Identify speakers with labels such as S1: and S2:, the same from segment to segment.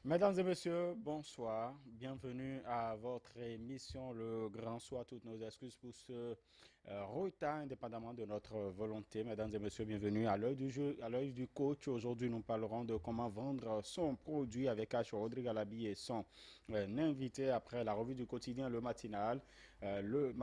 S1: Mesdames et messieurs, bonsoir. Bienvenue à votre émission Le Grand Soir. Toutes nos excuses pour ce retard, indépendamment de notre volonté. Mesdames et messieurs, bienvenue à l'œil du jeu, à l'œil du coach. Aujourd'hui, nous parlerons de comment vendre son produit avec H. Rodrigue Alabi et son invité après la revue du quotidien Le Matinal, le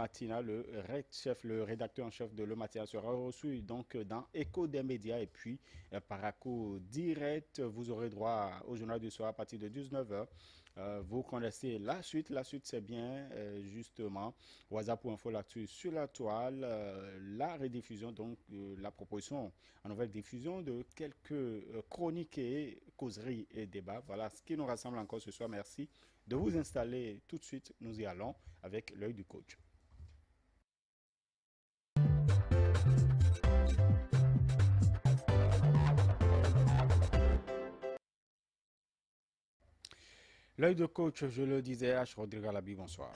S1: rédacteur en chef de Le Matinal sera reçu donc dans Écho des médias et puis par ACO Direct. Vous aurez droit au journal du soir à partir de 19 h. Vous connaissez la suite c'est bien justement WhatsApp pour info l'actu sur la toile, la rediffusion donc la proposition en nouvelle diffusion de quelques chroniques et causeries et débats. Voilà ce qui nous rassemble encore ce soir. Merci de vous installer tout de suite. Nous y allons avec l'œil du coach. L'œil de coach, je le disais, H. Rodrigue Alabi, bonsoir.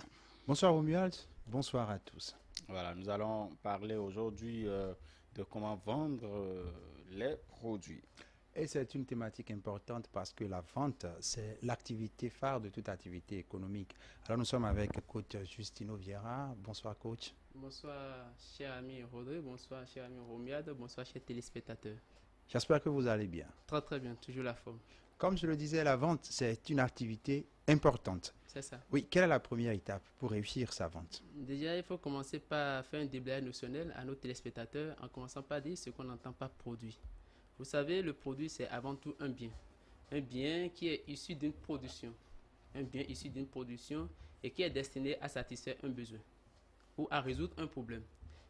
S2: Bonsoir Romuald, bonsoir à tous.
S1: Voilà, nous allons parler aujourd'hui de comment vendre les produits.
S2: Et c'est une thématique importante parce que la vente, c'est l'activité phare de toute activité économique. Alors nous sommes avec coach Justino Vieira. Bonsoir coach.
S3: Bonsoir cher ami Rodrigue, bonsoir cher ami Romuald, bonsoir chers téléspectateurs.
S2: J'espère que vous allez bien.
S3: Très très bien, toujours la forme.
S2: Comme je le disais, la vente, c'est une activité importante.
S3: C'est ça.
S2: Oui, quelle est la première étape pour réussir sa vente?
S3: Déjà, il faut commencer par faire un déblayage notionnel à nos téléspectateurs en commençant par dire ce qu'on n'entend pas produit. Vous savez, le produit, c'est avant tout un bien. Un bien qui est issu d'une production. Un bien issu d'une production et qui est destiné à satisfaire un besoin ou à résoudre un problème.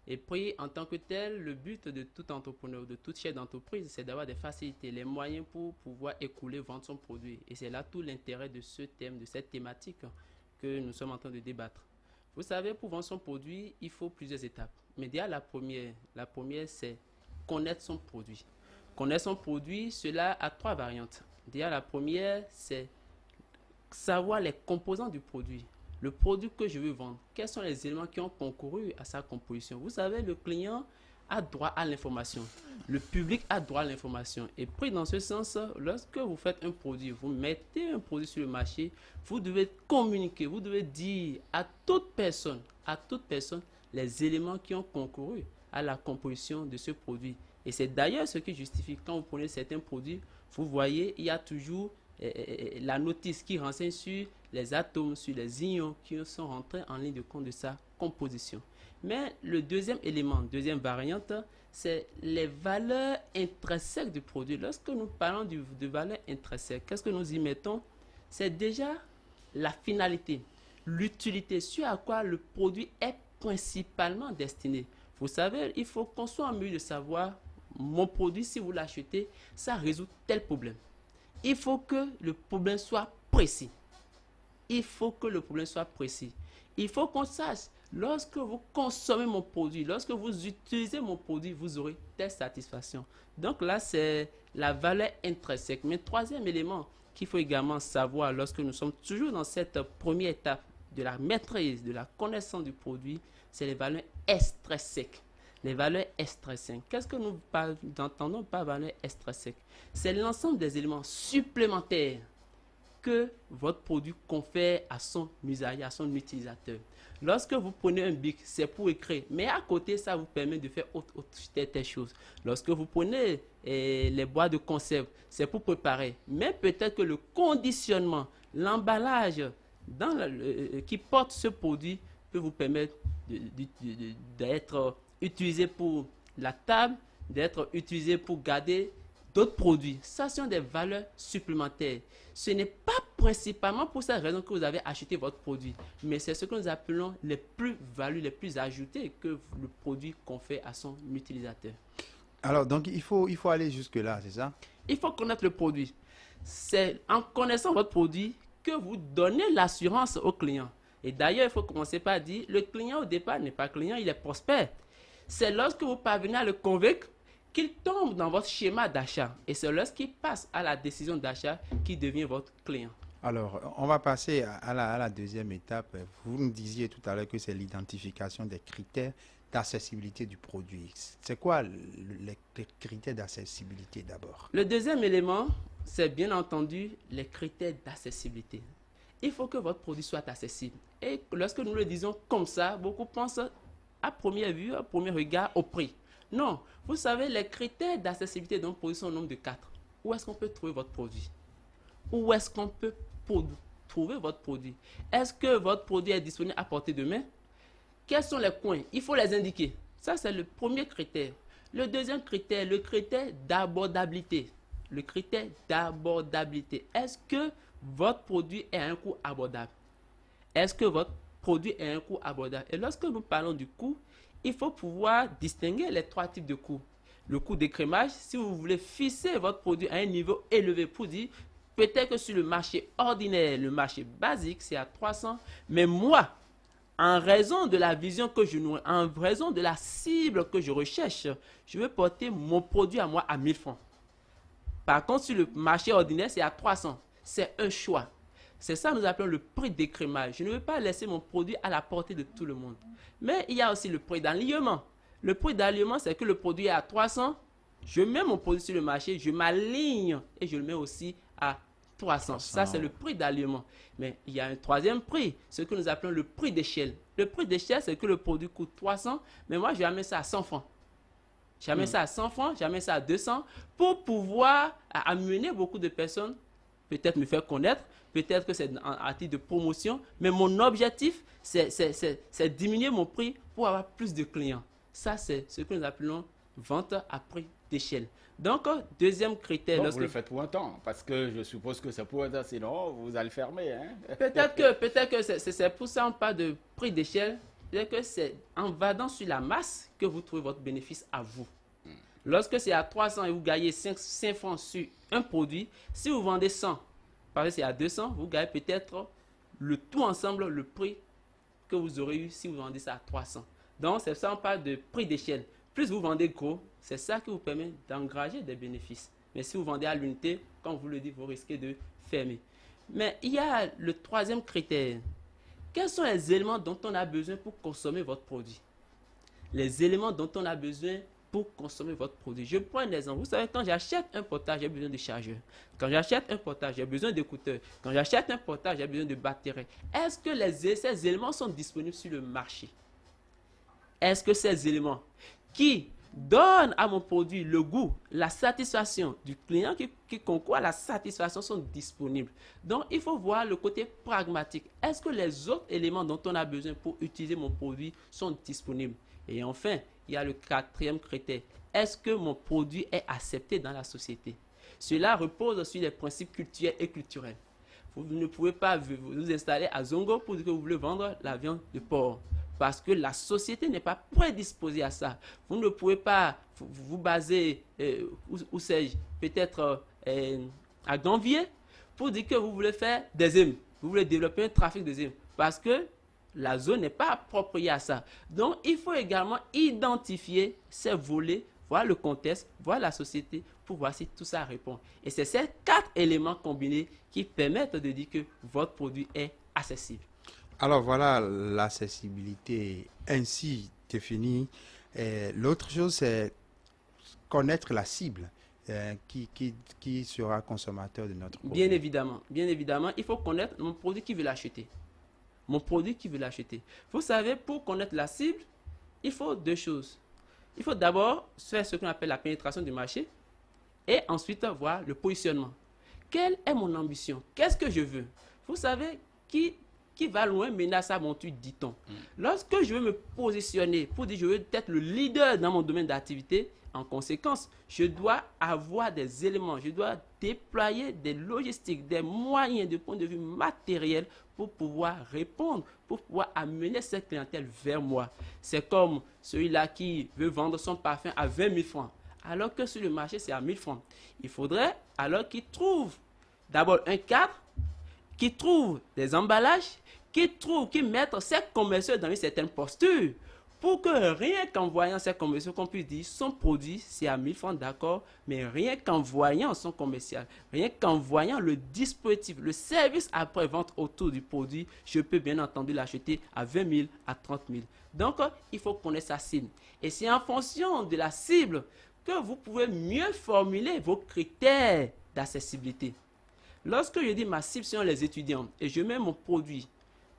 S3: Et puis, en tant que tel, le but de tout entrepreneur, de toute chef d'entreprise, c'est d'avoir des facilités, les moyens pour pouvoir écouler, vendre son produit. Et c'est là tout l'intérêt de ce thème, de cette thématique que nous sommes en train de débattre. Vous savez, pour vendre son produit, il faut plusieurs étapes. Mais déjà, la première, c'est connaître son produit. Connaître son produit, cela a trois variantes. Déjà, la première, c'est savoir les composants du produit. Le produit que je veux vendre, quels sont les éléments qui ont concouru à sa composition. Vous savez, le client a droit à l'information. Le public a droit à l'information. Et puis, dans ce sens, lorsque vous faites un produit, vous mettez un produit sur le marché, vous devez communiquer, vous devez dire à toute personne, les éléments qui ont concouru à la composition de ce produit. Et c'est d'ailleurs ce qui justifie quand vous prenez certains produits, vous voyez, il y a toujours la notice qui renseigne sur les atomes, sur les ions qui sont rentrés en ligne de compte de sa composition. Mais le deuxième élément, deuxième variante, c'est les valeurs intrinsèques du produit. Lorsque nous parlons de valeurs intrinsèques, qu'est-ce que nous y mettons? C'est déjà la finalité, l'utilité, sur à quoi le produit est principalement destiné. Vous savez, il faut qu'on soit en mesure de savoir, mon produit, si vous l'achetez, ça résout tel problème. Il faut que le problème soit précis. Il faut que le problème soit précis. Il faut qu'on sache, lorsque vous consommez mon produit, lorsque vous utilisez mon produit, vous aurez telle satisfaction. Donc là, c'est la valeur intrinsèque. Mais troisième élément qu'il faut également savoir lorsque nous sommes toujours dans cette première étape de la maîtrise, de la connaissance du produit, c'est les valeurs extrinsèques. Les valeurs extrinsèques. Qu'est-ce que nous entendons par valeurs extrinsèques? C'est l'ensemble des éléments supplémentaires que votre produit confère à son usager, à son utilisateur. Lorsque vous prenez un bic, c'est pour écrire, mais à côté, ça vous permet de faire telle chose. Lorsque vous prenez les boîtes de conserve, c'est pour préparer, mais peut-être que le conditionnement, l'emballage qui porte ce produit peut vous permettre d'être utilisé pour la table, d'être utilisé pour garder d'autres produits. Ça sont des valeurs supplémentaires. Ce n'est pas principalement pour cette raison que vous avez acheté votre produit, mais c'est ce que nous appelons les plus-values, les plus ajoutées que le produit confère à son utilisateur.
S2: Alors, donc, il faut aller jusque-là, c'est ça?
S3: Il faut connaître le produit. C'est en connaissant votre produit que vous donnez l'assurance au client. Et d'ailleurs, il faut commencer par dire, le client au départ n'est pas client, il est prospect. C'est lorsque vous parvenez à le convaincre qu'il tombe dans votre schéma d'achat. Et c'est lorsqu'il passe à la décision d'achat qu'il devient votre client.
S2: Alors, on va passer à la deuxième étape. Vous nous disiez tout à l'heure que c'est l'identification des critères d'accessibilité du produit. C'est quoi les critères d'accessibilité d'abord?
S3: Le deuxième élément, c'est bien entendu les critères d'accessibilité. Il faut que votre produit soit accessible. Et lorsque nous le disons comme ça, beaucoup pensent à première vue, à premier regard, au prix. Non, vous savez, les critères d'accessibilité d'un produit sont au nombre de 4. Où est-ce qu'on peut trouver votre produit? Où est-ce qu'on peut trouver votre produit? Est-ce que votre produit est disponible à portée de main? Quels sont les coins? Il faut les indiquer. Ça, c'est le premier critère. Le deuxième critère, le critère d'abordabilité. Le critère d'abordabilité. Est-ce que votre produit est à un coût abordable? Est-ce que votre produit est à un coût abordable? Et lorsque nous parlons du coût, il faut pouvoir distinguer les 3 types de coûts. Le coût d'écrémage, si vous voulez fixer votre produit à un niveau élevé pour dire, peut-être que sur le marché ordinaire, le marché basique, c'est à 300, mais moi, en raison de la vision que je nourris, en raison de la cible que je recherche, je veux porter mon produit à moi à 1000 francs. Par contre, sur le marché ordinaire, c'est à 300. C'est un choix. C'est ça que nous appelons le prix d'écrémage. Je ne veux pas laisser mon produit à la portée de tout le monde. Mais il y a aussi le prix d'alignement. Le prix d'alignement, c'est que le produit est à 300. Je mets mon produit sur le marché, je m'aligne et je le mets aussi à 300. Ça, c'est le prix d'alignement. Mais il y a un troisième prix, ce que nous appelons le prix d'échelle. Le prix d'échelle, c'est que le produit coûte 300, mais moi, je vais amener ça à 100 francs. J'amène ça à 100 francs, j'amène ça à 200 pour pouvoir amener beaucoup de personnes, peut-être me faire connaître, peut-être que c'est à titre de promotion, mais mon objectif, c'est diminuer mon prix pour avoir plus de clients. Ça, c'est ce que nous appelons vente à prix d'échelle. Donc, deuxième critère.
S1: Vous le faites pour un temps, parce que je suppose que c'est pour un temps, sinon vous allez fermer. Hein?
S3: Peut-être que c'est pour ça qu'on parle de prix d'échelle. C'est que c'est en vadant sur la masse que vous trouvez votre bénéfice à vous. Lorsque c'est à 300 et vous gagnez 5 francs sur un produit, si vous vendez 100, parce que c'est à 200, vous gagnez peut-être le tout ensemble, le prix que vous aurez eu si vous vendez ça à 300. Donc, c'est ça, on parle de prix d'échelle. Plus vous vendez gros, c'est ça qui vous permet d'engranger des bénéfices. Mais si vous vendez à l'unité, comme vous le dites, vous risquez de fermer. Mais il y a le troisième critère. Quels sont les éléments dont on a besoin pour consommer votre produit? Les éléments dont on a besoin pour consommer votre produit. Je prends un exemple. Vous savez, quand j'achète un portable, j'ai besoin de chargeur. Quand j'achète un portable, j'ai besoin d'écouteurs. Quand j'achète un portable, j'ai besoin de batterie. Est-ce que ces éléments sont disponibles sur le marché? Est-ce que ces éléments qui donnent à mon produit le goût, la satisfaction du client qui concourt à la satisfaction sont disponibles? Donc, il faut voir le côté pragmatique. Est-ce que les autres éléments dont on a besoin pour utiliser mon produit sont disponibles? Et enfin, il y a le quatrième critère. Est-ce que mon produit est accepté dans la société? Cela repose sur les principes culturels et culturels. Vous ne pouvez pas vous installer à Zongo pour dire que vous voulez vendre la viande de porc. Parce que la société n'est pas prédisposée à ça. Vous ne pouvez pas vous baser, où sais-je, peut-être à Ganvier, pour dire que vous voulez faire des émes. Vous voulez développer un trafic des émes. Parce que la zone n'est pas appropriée à ça. Donc, il faut également identifier ces volets, voir le contexte, voir la société, pour voir si tout ça répond. Et c'est ces 4 éléments combinés qui permettent de dire que votre produit est accessible.
S2: Alors voilà l'accessibilité ainsi définie. L'autre chose, c'est connaître la cible qui sera consommateur de notre produit.
S3: Bien évidemment, il faut connaître mon produit qui veut l'acheter. Mon produit qui veut l'acheter. Vous savez, pour connaître la cible, il faut 2 choses. Il faut d'abord faire ce qu'on appelle la pénétration du marché et ensuite voir le positionnement. Quelle est mon ambition? Qu'est-ce que je veux? Vous savez, qui va loin mène à sa monture, dit-on. Lorsque je veux me positionner pour dire que je veux être le leader dans mon domaine d'activité, en conséquence, je dois avoir des éléments, je dois déployer des logistiques, des moyens de point de vue matériel pour pouvoir répondre, pour pouvoir amener cette clientèle vers moi. C'est comme celui-là qui veut vendre son parfum à 20 000 francs, alors que sur le marché, c'est à 1 000 francs. Il faudrait alors qu'il trouve d'abord un cadre, qu'il trouve des emballages, qui mettent ces commerciaux dans une certaine posture pour que rien qu'en voyant cette conversion qu'on puisse dire son produit c'est à 1000 francs, d'accord, mais rien qu'en voyant son commercial, rien qu'en voyant le dispositif, le service après vente autour du produit, je peux bien entendu l'acheter à 20 000, à 30 000. Donc il faut connaître sa cible et c'est en fonction de la cible que vous pouvez mieux formuler vos critères d'accessibilité. Lorsque je dis ma cible sont les étudiants et je mets mon produit,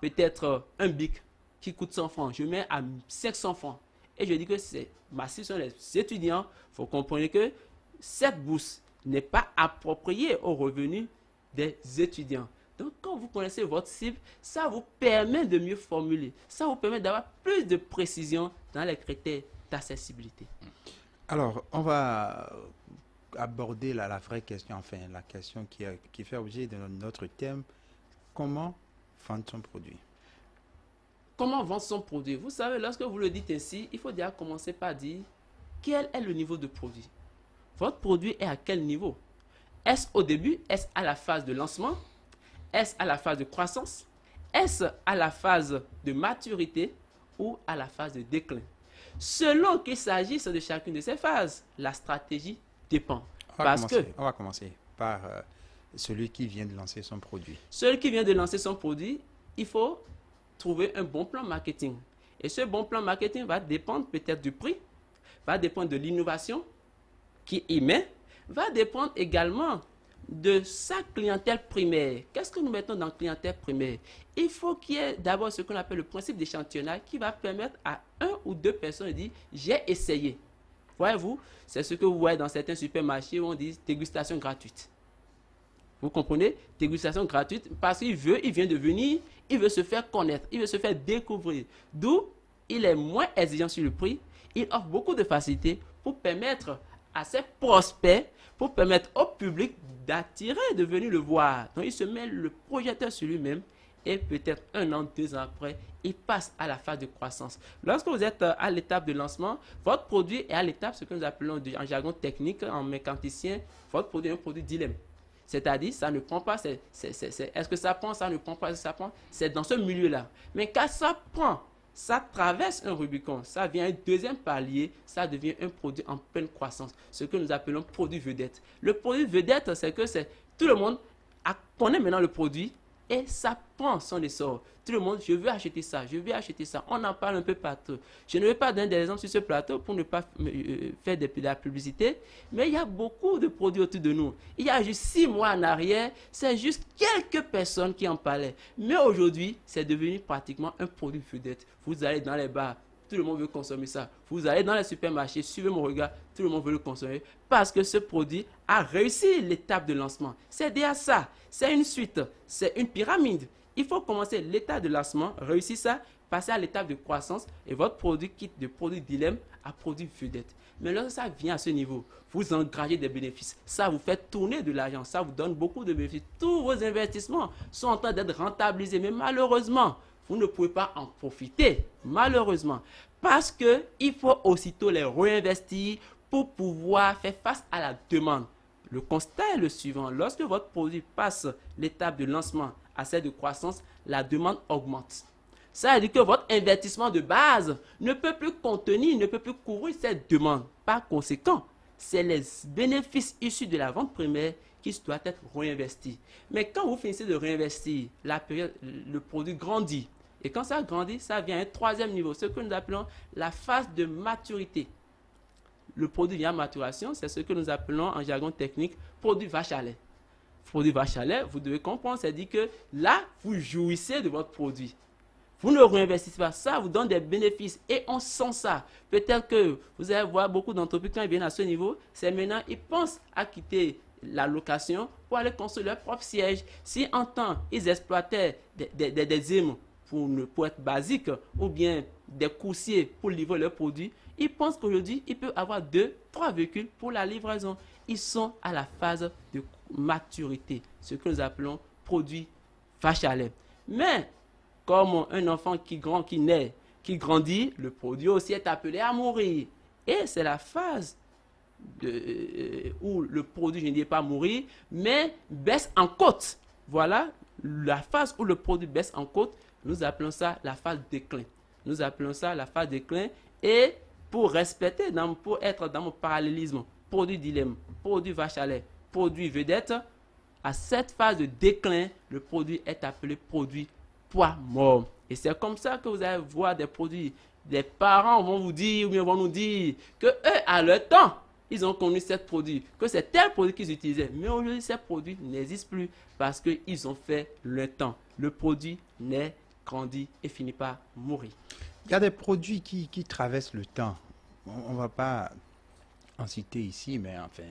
S3: peut-être un bic qui coûte 100 francs, je mets à 500 francs et je dis que c'est ma cible sont les étudiants, il faut comprendre que cette bourse n'est pas appropriée aux revenus des étudiants. Donc quand vous connaissez votre cible, ça vous permet de mieux formuler, ça vous permet d'avoir plus de précision dans les critères d'accessibilité.
S2: Alors, on va aborder la vraie question, enfin la question qui fait objet de notre thème, comment vendre son produit?
S3: Comment vendre son produit? Vous savez, lorsque vous le dites ainsi, il faut déjà commencer par dire quel est le niveau de produit. Votre produit est à quel niveau? Est-ce au début? Est-ce à la phase de lancement? Est-ce à la phase de croissance? Est-ce à la phase de maturité ou à la phase de déclin? Selon qu'il s'agisse de chacune de ces phases, la stratégie dépend.
S2: On va commencer par celui qui vient de lancer son produit.
S3: Celui qui vient de lancer son produit, il faut trouver un bon plan marketing. Et ce bon plan marketing va dépendre peut-être du prix, va dépendre de l'innovation qu'il y met, va dépendre également de sa clientèle primaire. Qu'est-ce que nous mettons dans la clientèle primaire? Il faut qu'il y ait d'abord ce qu'on appelle le principe d'échantillonnage qui va permettre à 1 ou 2 personnes de dire « j'ai essayé ». Voyez-vous, c'est ce que vous voyez dans certains supermarchés où on dit dégustation gratuite. Vous comprenez? Dégustation gratuite parce qu'il vient de venir, il veut se faire connaître, il veut se faire découvrir. D'où il est moins exigeant sur le prix, il offre beaucoup de facilités pour permettre à ses prospects, pour permettre au public d'attirer, de venir le voir. Donc il se met le projecteur sur lui-même et peut-être 1 an, 2 ans après, il passe à la phase de croissance. Lorsque vous êtes à l'étape de lancement, votre produit est à l'étape, ce que nous appelons en jargon technique, en mécanicien, votre produit est un produit dilemme. C'est-à-dire, ça ne prend pas, est-ce que ça prend, ça ne prend pas, ça prend, c'est dans ce milieu-là. Mais quand ça prend, ça traverse un Rubicon, ça vient un deuxième palier, ça devient un produit en pleine croissance, ce que nous appelons produit vedette. Le produit vedette, c'est que tout le monde connaît maintenant le produit et ça prend son essor. Tout le monde, je veux acheter ça, je veux acheter ça. On en parle un peu partout. Je ne vais pas donner des exemples sur ce plateau pour ne pas faire de la publicité, mais il y a beaucoup de produits autour de nous. Il y a juste 6 mois en arrière, c'est juste quelques personnes qui en parlaient. Mais aujourd'hui, c'est devenu pratiquement un produit vedette. Vous allez dans les bars, tout le monde veut consommer ça. Vous allez dans les supermarchés, suivez mon regard, tout le monde veut le consommer parce que ce produit a réussi l'étape de lancement. C'est déjà ça, c'est une suite, c'est une pyramide. Il faut commencer l'étape de lancement, réussir ça, passer à l'étape de croissance et votre produit quitte de produit dilemme à produit vedette. Mais lorsque ça vient à ce niveau, vous engagez des bénéfices, ça vous fait tourner de l'argent, ça vous donne beaucoup de bénéfices. Tous vos investissements sont en train d'être rentabilisés, mais malheureusement, vous ne pouvez pas en profiter, malheureusement, parce qu'il faut aussitôt les réinvestir pour pouvoir faire face à la demande. Le constat est le suivant, lorsque votre produit passe l'étape de lancement à celle de croissance, la demande augmente. Ça veut dire que votre investissement de base ne peut plus contenir, ne peut plus couvrir cette demande. Par conséquent, c'est les bénéfices issus de la vente primaire qui doivent être réinvestis. Mais quand vous finissez de réinvestir, le produit grandit. Et quand ça grandit, ça vient à un 3e niveau, ce que nous appelons la phase de maturité. Le produit vient à maturation, c'est ce que nous appelons en jargon technique produit vache à lait. Produit vache à lait, vous devez comprendre, c'est-à-dire que là, vous jouissez de votre produit. Vous ne réinvestissez pas, ça vous donne des bénéfices et on sent ça. Peut-être que vous allez voir beaucoup d'entreprises quand ils viennent à ce niveau, c'est maintenant, ils pensent à quitter la location pour aller construire leur propre siège. Si en temps, ils exploitaient des îles pour être basiques ou bien des coursiers pour livrer leurs produits, ils pensent qu'aujourd'hui, ils peuvent avoir 2, 3 véhicules pour la livraison. Ils sont à la phase de maturité, ce que nous appelons produit vache à lait. Mais, comme un enfant qui naît, qui grandit, le produit aussi est appelé à mourir. Et c'est la phase où le produit, je ne dis pas mourir, mais baisse en côte. Voilà la phase où le produit baisse en côte, nous appelons ça la phase déclin. Nous appelons ça la phase de déclin. Et pour respecter, pour être dans mon parallélisme, produit dilemme, produit vache à lait, produit vedette, à cette phase de déclin, le produit est appelé produit poids mort. Et c'est comme ça que vous allez voir des produits. Des parents vont vous dire, ou bien vont nous dire que eux, à leur temps, ils ont connu ce produit, que c'est tel produit qu'ils utilisaient. Mais aujourd'hui, ces produits n'existent plus parce qu'ils ont fait le temps. Le produit naît, grandit et finit par mourir.
S2: Il y a des produits qui traversent le temps. On ne va pas en citer ici, mais enfin,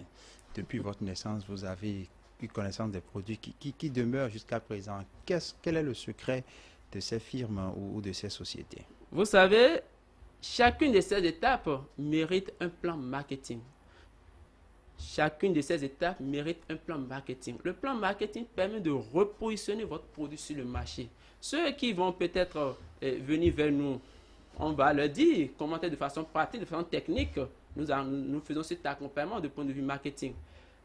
S2: depuis votre naissance, vous avez eu connaissance des produits qui demeurent jusqu'à présent. Quel est le secret de ces firmes ou de ces sociétés?
S3: Vous savez, chacune de ces étapes mérite un plan marketing. Chacune de ces étapes mérite un plan marketing. Le plan marketing permet de repositionner votre produit sur le marché. Ceux qui vont peut-être venir vers nous, on va leur dire, commenter de façon pratique, de façon technique. Nous faisons cet accompagnement de point de vue marketing.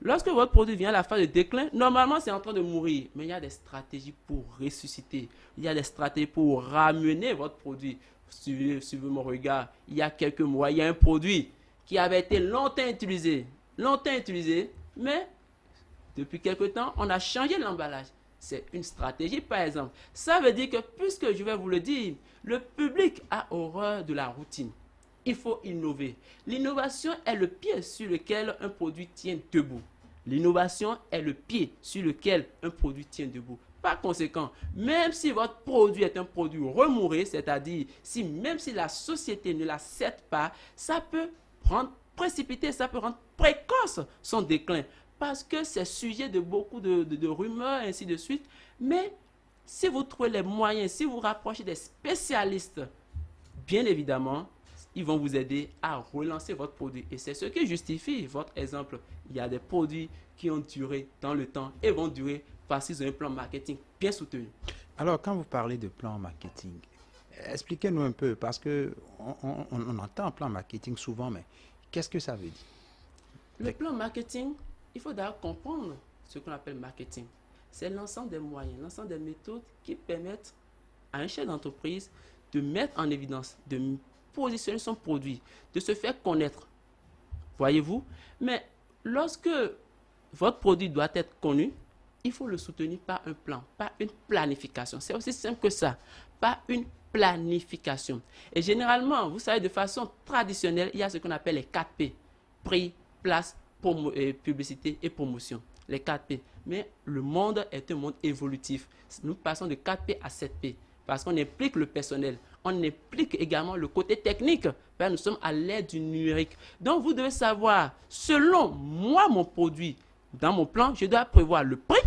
S3: Lorsque votre produit vient à la phase de déclin, normalement c'est en train de mourir. Mais il y a des stratégies pour ressusciter. Il y a des stratégies pour ramener votre produit. Suivez mon regard. Il y a quelques mois, il y a un produit qui avait été longtemps utilisé, mais depuis quelque temps, on a changé l'emballage. C'est une stratégie, par exemple. Ça veut dire que, puisque je vais vous le dire, le public a horreur de la routine. Il faut innover. L'innovation est le pied sur lequel un produit tient debout. L'innovation est le pied sur lequel un produit tient debout. Par conséquent, même si votre produit est un produit remouré, c'est-à-dire même si la société ne l'accepte pas, ça peut rendre précipité, ça peut rendre précoce son déclin. Parce que c'est sujet de beaucoup de rumeurs, ainsi de suite. Mais si vous trouvez les moyens, si vous rapprochez des spécialistes, bien évidemment, ils vont vous aider à relancer votre produit. Et c'est ce qui justifie votre exemple. Il y a des produits qui ont duré dans le temps et vont durer parce qu'ils ont un plan marketing bien soutenu.
S2: Alors, quand vous parlez de plan marketing, expliquez-nous un peu, parce qu'on entend plan marketing souvent, mais qu'est-ce que ça veut dire?
S3: Le plan marketing, il faut d'abord comprendre ce qu'on appelle marketing. C'est l'ensemble des moyens, l'ensemble des méthodes qui permettent à un chef d'entreprise de mettre en évidence, de positionner son produit, de se faire connaître. Voyez-vous? Mais lorsque votre produit doit être connu, il faut le soutenir par un plan, par une planification. C'est aussi simple que ça, par une planification. Et généralement, vous savez, de façon traditionnelle, il y a ce qu'on appelle les 4 P. Prix, place, publicité et promotion. Les 4 P. Mais le monde est un monde évolutif. Nous passons de 4 P à 7 P. Parce qu'on implique le personnel. On implique également le côté technique. Nous sommes à l'ère du numérique. Donc, vous devez savoir, selon moi, mon produit, dans mon plan, je dois prévoir le prix.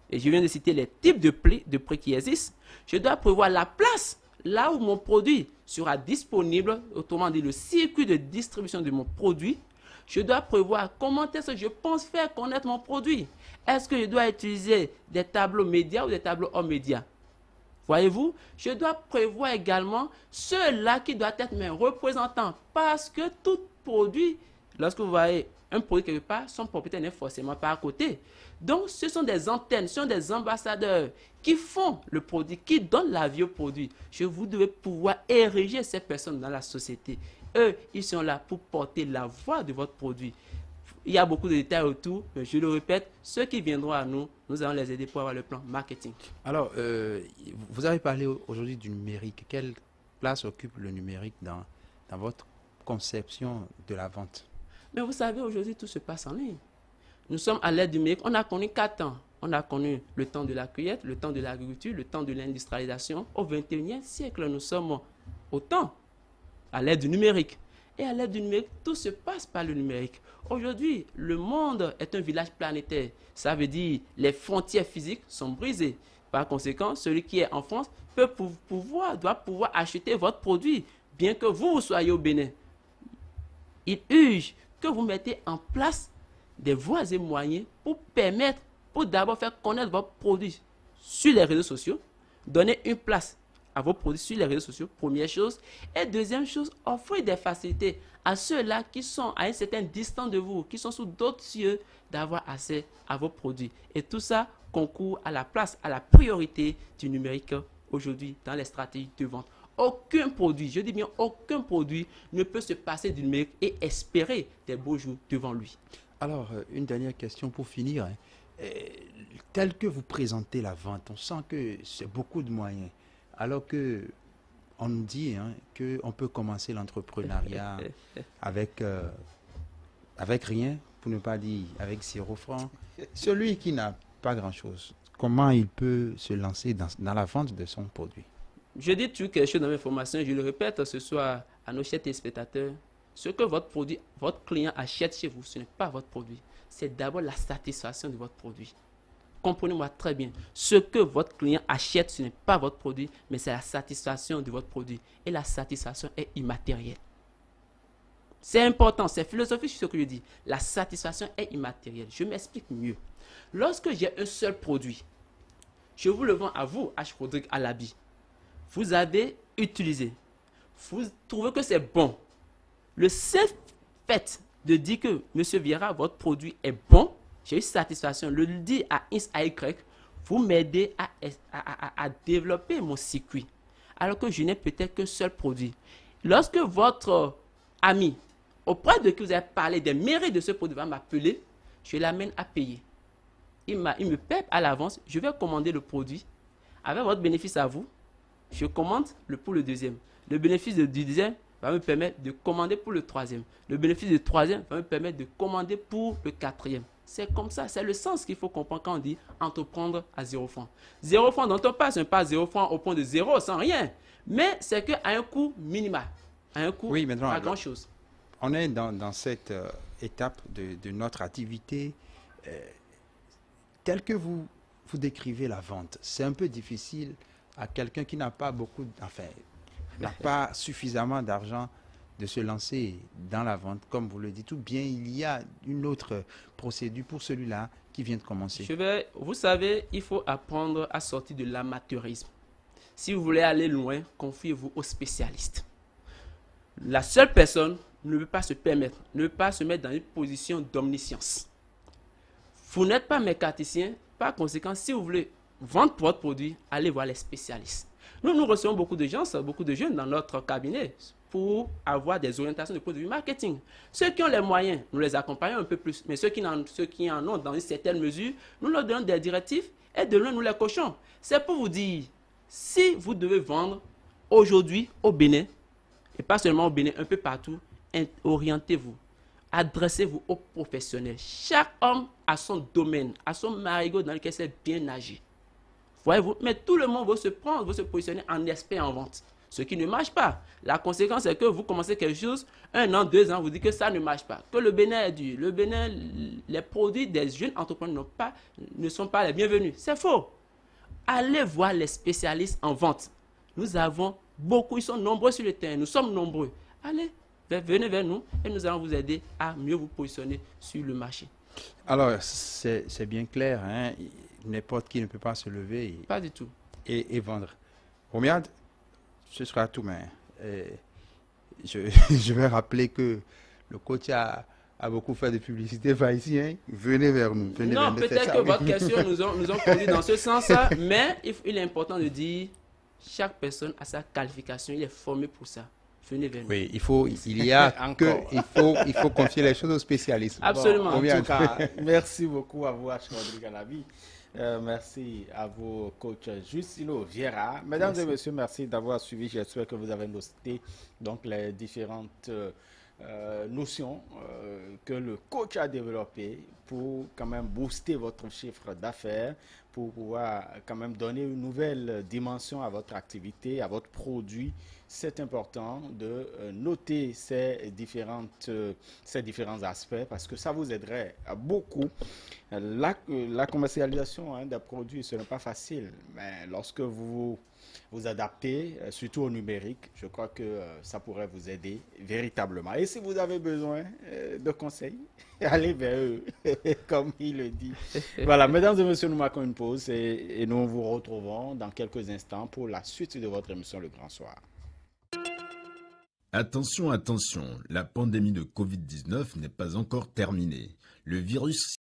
S3: Et je viens de citer les types de prix qui existent. Je dois prévoir la place, là où mon produit sera disponible, autrement dit, le circuit de distribution de mon produit. Je dois prévoir comment est-ce que je pense faire connaître mon produit. Est-ce que je dois utiliser des tableaux médias ou des tableaux hors médias? Voyez-vous, je dois prévoir également ceux-là qui doivent être mes représentants. Parce que tout produit, lorsque vous voyez un produit quelque part, son propriétaire n'est forcément pas à côté. Donc, ce sont des antennes, ce sont des ambassadeurs qui font le produit, qui donnent la vie au produit. Vous devez pouvoir ériger ces personnes dans la société. Eux, ils sont là pour porter la voix de votre produit. Il y a beaucoup de détails autour, mais je le répète, ceux qui viendront à nous, nous allons les aider pour avoir le plan marketing.
S2: Alors, vous avez parlé aujourd'hui du numérique. Quelle place occupe le numérique dans votre conception de la vente?
S3: Mais vous savez, aujourd'hui, tout se passe en ligne. Nous sommes à l'ère du numérique. On a connu 4 temps. On a connu le temps de la cueillette, le temps de l'agriculture, le temps de l'industrialisation. Au XXIe siècle, nous sommes au temps, à l'ère du numérique. Et à l'ère du numérique, tout se passe par le numérique. Aujourd'hui, le monde est un village planétaire. Ça veut dire que les frontières physiques sont brisées. Par conséquent, celui qui est en France doit pouvoir acheter votre produit, bien que vous soyez au Bénin. Il urge que vous mettez en place des voies et moyens pour d'abord faire connaître votre produit sur les réseaux sociaux, donner une place à vos produits sur les réseaux sociaux, première chose. Et deuxième chose, offrir des facilités à ceux-là qui sont à une certaine distance de vous, qui sont sous d'autres cieux, d'avoir accès à vos produits. Et tout ça concourt à la place, à la priorité du numérique aujourd'hui dans les stratégies de vente. aucun produit, je dis bien aucun produit, ne peut se passer du numérique et espérer des beaux jours devant lui.
S2: Alors, une dernière question pour finir, hein. Euh, Tel que vous présentez la vente, on sent que c'est beaucoup de moyens. Alors que on nous dit hein, qu'on peut commencer l'entrepreneuriat avec, avec rien, pour ne pas dire avec 0 francs. Celui qui n'a pas grand-chose, comment il peut se lancer dans la vente de son produit?
S3: Je dis toujours quelque chose dans mes formations, je le répète ce soir à nos chers téléspectateurs. Ce que votre produit, votre client achète chez vous, ce n'est pas votre produit. C'est d'abord la satisfaction de votre produit. Comprenez-moi très bien. Ce que votre client achète, ce n'est pas votre produit, mais c'est la satisfaction de votre produit. Et la satisfaction est immatérielle. C'est important, c'est philosophique ce que je dis. La satisfaction est immatérielle. Je m'explique mieux. Lorsque j'ai un seul produit, je vous le vends à vous, H. Rodrigue Alabi. Vous avez utilisé. Vous trouvez que c'est bon. Le seul fait de dire que, Monsieur Vieira, votre produit est bon, j'ai eu satisfaction. Le dire à X, à Y, vous m'aidez à développer mon circuit. Alors que je n'ai peut-être qu'un seul produit. Lorsque votre ami, auprès de qui vous avez parlé des mérites de ce produit, va m'appeler, je l'amène à payer. Il me paie à l'avance, je vais commander le produit. Avec votre bénéfice à vous, je commande pour le deuxième. Le bénéfice du deuxième va me permettre de commander pour le troisième. Le bénéfice du troisième va me permettre de commander pour le quatrième. C'est comme ça, c'est le sens qu'il faut comprendre quand on dit entreprendre à 0 francs. 0 francs dont on passe, ce n'est pas 0 francs au point de 0 sans rien. Mais c'est qu'à un coût minimal, à un coût pas grand-chose.
S2: On est dans cette étape de notre activité. Telle que vous décrivez la vente, c'est un peu difficile à quelqu'un qui n'a pas beaucoup, n'a pas suffisamment d'argent de se lancer dans la vente, comme vous le dites, ou bien il y a une autre procédure pour celui-là qui vient de commencer.
S3: Vous savez, il faut apprendre à sortir de l'amateurisme. Si vous voulez aller loin, confiez-vous aux spécialistes. La seule personne ne peut pas se permettre, ne peut pas se mettre dans une position d'omniscience. Vous n'êtes pas mécanicien, par conséquent, si vous voulez vendre votre produit, allez voir les spécialistes. Nous recevons beaucoup de gens, beaucoup de jeunes dans notre cabinet pour avoir des orientations de produits marketing. Ceux qui ont les moyens, nous les accompagnons un peu plus. Mais ceux qui en ont dans une certaine mesure, nous leur donnons des directives et de loin nous les coachons. C'est pour vous dire, si vous devez vendre aujourd'hui au Bénin, et pas seulement au Bénin, un peu partout, orientez-vous. Adressez-vous aux professionnels. Chaque homme a son domaine, a son marigot dans lequel c'est bien nager. Voyez-vous, mais tout le monde veut se prendre, veut se positionner en expert en vente. Ce qui ne marche pas. La conséquence, c'est que vous commencez quelque chose, 1 an, 2 ans, vous dites que ça ne marche pas. Que le Bénin est dur. Le Bénin, les produits des jeunes entrepreneurs ne sont pas les bienvenus. C'est faux. Allez voir les spécialistes en vente. Nous avons beaucoup, ils sont nombreux sur le terrain. Nous sommes nombreux. Allez, venez vers nous et nous allons vous aider à mieux vous positionner sur le marché.
S2: Alors, c'est bien clair, hein? N'importe qui ne peut pas se lever
S3: pas du tout.
S2: Et vendre. Romiad, ce sera tout, mais je vais rappeler que le coach a beaucoup fait de publicité par ici. Hein? Venez vers nous.
S3: Non, peut-être que votre question nous ont conduit dans ce sens-là, mais il est important de dire chaque personne a sa qualification, il est formé pour ça. Venez vers nous.
S2: Oui, il faut confier les choses aux spécialistes.
S3: Absolument.
S1: Bon, en tout cas, merci beaucoup à vous, H. Rodrigue Alabi. Merci à vos coachs Jusilo Vieira. Mesdames et messieurs, merci d'avoir suivi. J'espère que vous avez noté donc les différentes notions que le coach a développées pour quand même booster votre chiffre d'affaires, pour pouvoir quand même donner une nouvelle dimension à votre activité, à votre produit. C'est important de noter ces différents aspects parce que ça vous aiderait beaucoup. La commercialisation des produits, ce n'est pas facile, mais lorsque vous vous adaptez, surtout au numérique, je crois que ça pourrait vous aider véritablement. Et si vous avez besoin de conseils, allez vers eux, comme il le dit. Voilà, mesdames et messieurs, nous marquons une pause et nous vous retrouvons dans quelques instants pour la suite de votre émission Le Grand Soir.
S4: Attention, attention, la pandémie de Covid-19 n'est pas encore terminée. Le virus